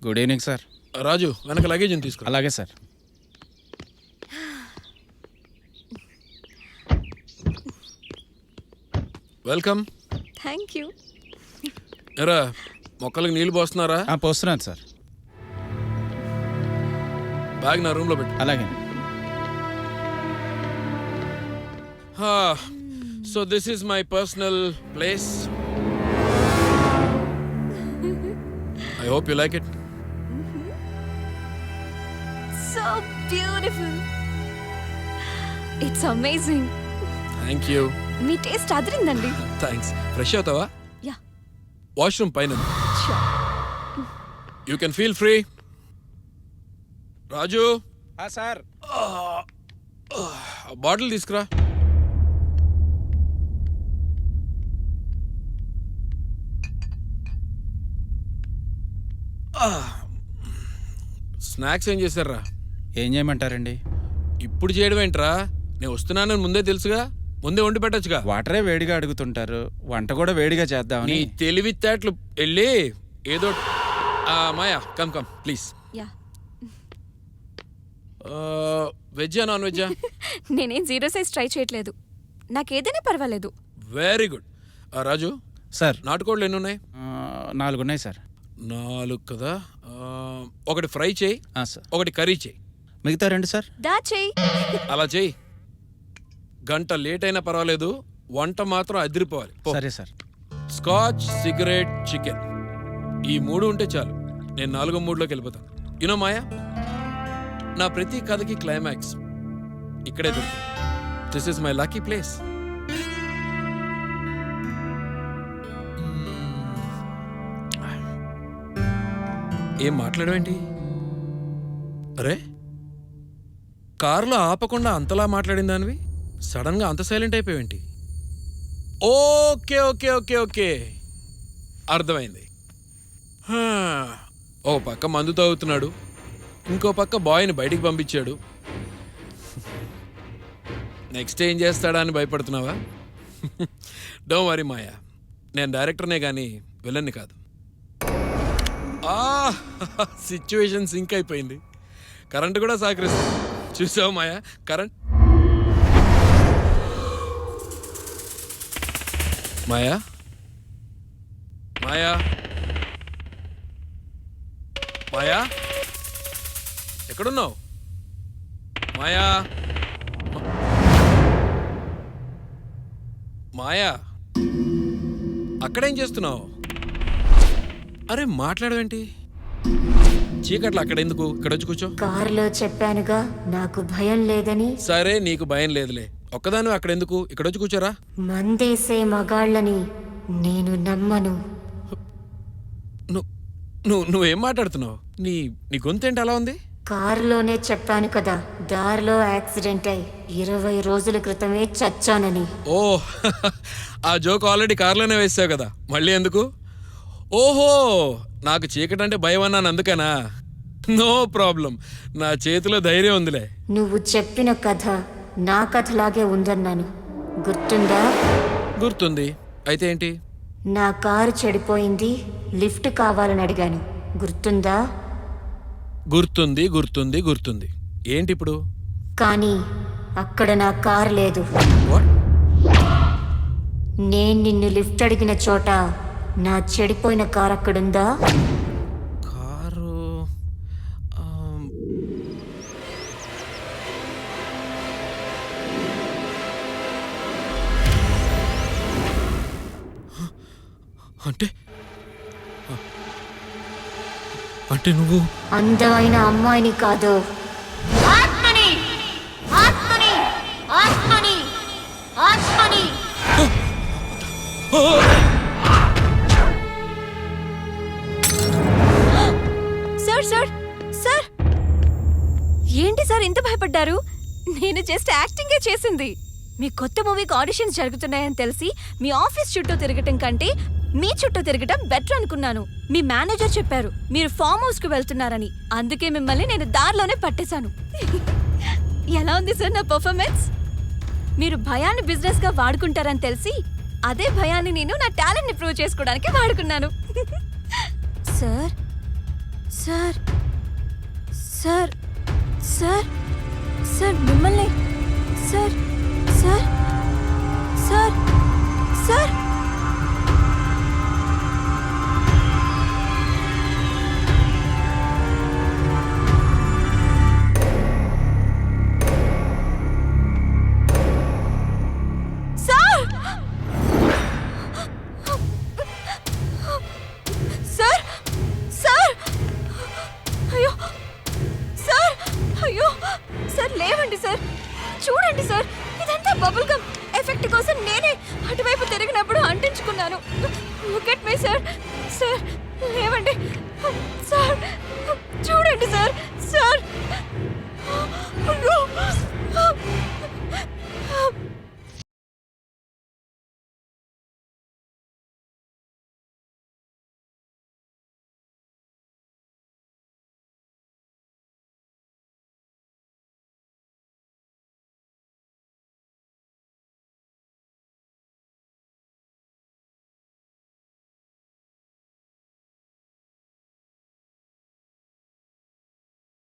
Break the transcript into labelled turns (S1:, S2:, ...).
S1: Good evening sir.
S2: రాజు వెనక luggage తీసుకురా.
S1: అలాగే సార్.
S2: వెల్కమ్.
S3: Thank you.
S2: ఎరా మొక్కలకు నీళ్లు పోస్తున్నారా?
S1: పోస్తున్నాను సార్.
S2: బ్యాగ్ నా రూమ్లో పెట్టు.
S1: అలాగే.
S2: So this is my personal place. I hope you like it.
S3: So beautiful. It's amazing.
S2: Thank you.
S3: మీ టేస్ట్ అదిరిందండి.
S2: థ్యాంక్స్. ఫ్రెష్ అవుతావా?
S3: యా.
S2: వాష్రూమ్ పైన.
S3: Sure.
S2: You can feel free. Raju
S1: sir.
S2: Bottle తీసుకురా. Snacks ఏం చేశారా?
S1: ఏం చేయమంటారండి?
S2: ఇప్పుడు చేయడం ఏంట్రా? నేను వస్తున్నానని ముందే తెలుసుగా, ముందే వండి పెట్టచ్చుగా.
S1: వాటరే వేడిగా అడుగుతుంటారు, వంట కూడా వేడిగా చేద్దామని.
S2: నీ తెలివితేటలు వెళ్ళి ఏదో. Maya come come please.
S3: Yeah.
S2: వెజ్జా నాన్ వెజ్జా?
S3: నేనేం జీరో సైజ్ ట్రై చేయట్లేదు, నాకేదైనా పర్వాలేదు.
S2: Very good. రాజు
S1: సార్.
S2: నాటుకోళ్ళు ఎన్ని ఉన్నాయి?
S1: 4 ఉన్నాయి సార్.
S2: 4 కదా. ఒకటి ఫ్రై చేయి,
S1: సార్.
S2: ఒకటి కర్రీ చేయి.
S1: మిగతా 2 సార్.
S3: దా చెయ్యి.
S2: అలా చేయి. గంట లేట్ అయినా పర్వాలేదు, వంట మాత్రం అదిరిపోవాలి.
S1: సరే సార్.
S2: స్కాచ్, సిగరెట్, చికెన్, ఈ 3 ఉంటే చాలు. నేను 4వ మూడ్లోకి వెళ్ళిపోతాను. యునో మాయా, నా ప్రతి కథకి క్లైమాక్స్ ఇక్కడే దొరుకుతుంది. This is my lucky place. ఏం మాట్లాడవేంటి? అరే, కారులో ఆపకుండా అంతలా మాట్లాడిన దానివి సడన్గా అంత సైలెంట్ అయిపోయావేంటి? ఓకే ఓకే ఓకే ఓకే, అర్థమైంది. ఓ పక్క మందు తాగుతున్నాడు, ఇంకో పక్క బాయ్ని బయటికి పంపించాడు. నెక్స్ట్ ఏం చేస్తాడా అని భయపడుతున్నావా? డోంట్ వరీ మాయా, నేను డైరెక్టర్నే కానీ విలన్ని కాదు. సిచ్యువేషన్ సింక్ అయిపోయింది. కరెంట్ కూడా సహకరిస్తుంది. చూసావు మాయా, కరెంట్. మాయా మాయా మాయా, ఎక్కడున్నావు మాయా? మాయా, అక్కడేం చేస్తున్నావు? అరే మాట్లాడవేంటి? చీకట్లో అక్కడెందుకు? ఇక్కడ వచ్చి కూర్చో.
S4: కారులో చెప్పానుగా నాకు భయం లేదని.
S2: సరే నీకు భయం లేదులే, ఒక్కదాని అక్కడెందుకు? ఇక్కడ వచ్చి కూర్చోరా.
S4: మందేసే మగాళ్ళని నేను నమ్మను.
S2: నువ్వేం మాట్లాడుతున్నావు? నీ గొంతేంటి అలా ఉంది?
S4: కారులోనే చెప్పాను కదా, దారిలో యాక్సిడెంట్ అయి 20 రోజుల క్రితమే చచ్చానని.
S2: ఓ, ఆ జోక్ ఆల్రెడీ కార్లోనే వేసావు కదా, మళ్ళీ ఎందుకు? ఓహో, నాకు చీకటంటే భయం అన్నాను అందుకనా? నో ప్రాబ్లం, నా చేతిలో ధైర్యం ఉందిలే.
S4: నువ్వు చెప్పిన కథ నా కథలాగే ఉందన్నాను, గుర్తుందా?
S2: గుర్తుంది. అయితే ఏంటి?
S4: నా కారు చెడిపోయింది, లిఫ్ట్ కావాలని అడిగాను, గుర్తుందా?
S2: గుర్తుంది గుర్తుంది గుర్తుంది. ఏంటి ఇప్పుడు?
S4: కానీ అక్కడ నా కారు లేదు. నేను నిన్ను లిఫ్ట్ అడిగిన చోట నా చెడిపోయిన కారు అక్కడుందా?
S2: కారు అంటే అంటే నువ్వు
S4: అందమైన అమ్మాయిని కాదు, ఆత్మని ఆత్మని ఆత్మని ఆత్మని.
S3: సార్ సార్ సార్, ఏంటి సార్ ఇంత భయపడ్డారు? నేను జస్ట్ యాక్టింగే చేసింది. మీ కొత్త మూవీకి ఆడిషన్స్ జరుగుతున్నాయని తెలిసి మీ ఆఫీస్ చుట్టూ తిరగటం కంటే మీ చుట్టూ తిరగటం బెటర్ అనుకున్నాను. మీ మేనేజర్ చెప్పారు మీరు ఫామ్ హౌస్ కు వెళ్తున్నారని, అందుకే మిమ్మల్ని నేను దారిలోనే పట్టేశాను. ఎలా ఉంది సార్ నా పర్ఫార్మెన్స్? మీరు భయాన్ని బిజినెస్ గా వాడుకుంటారని తెలిసి అదే భయాన్ని నేను నా టాలెంట్ ని ప్రూవ్ చేసుకోవడానికి వాడుకున్నాను. Sir sir sir sir sir మిమ్మల్ని sir sir sir sir sir sir sir అయ్యో సార్ అయ్యో సార్ లేవండి సార్ చూడండి సార్ ఇదంతా బబుల్ గమ్ ఎఫెక్ట్ కోసం నేనే అటువైపు తిరిగినప్పుడు అంటించుకున్నాను look at me sir sir లేవండి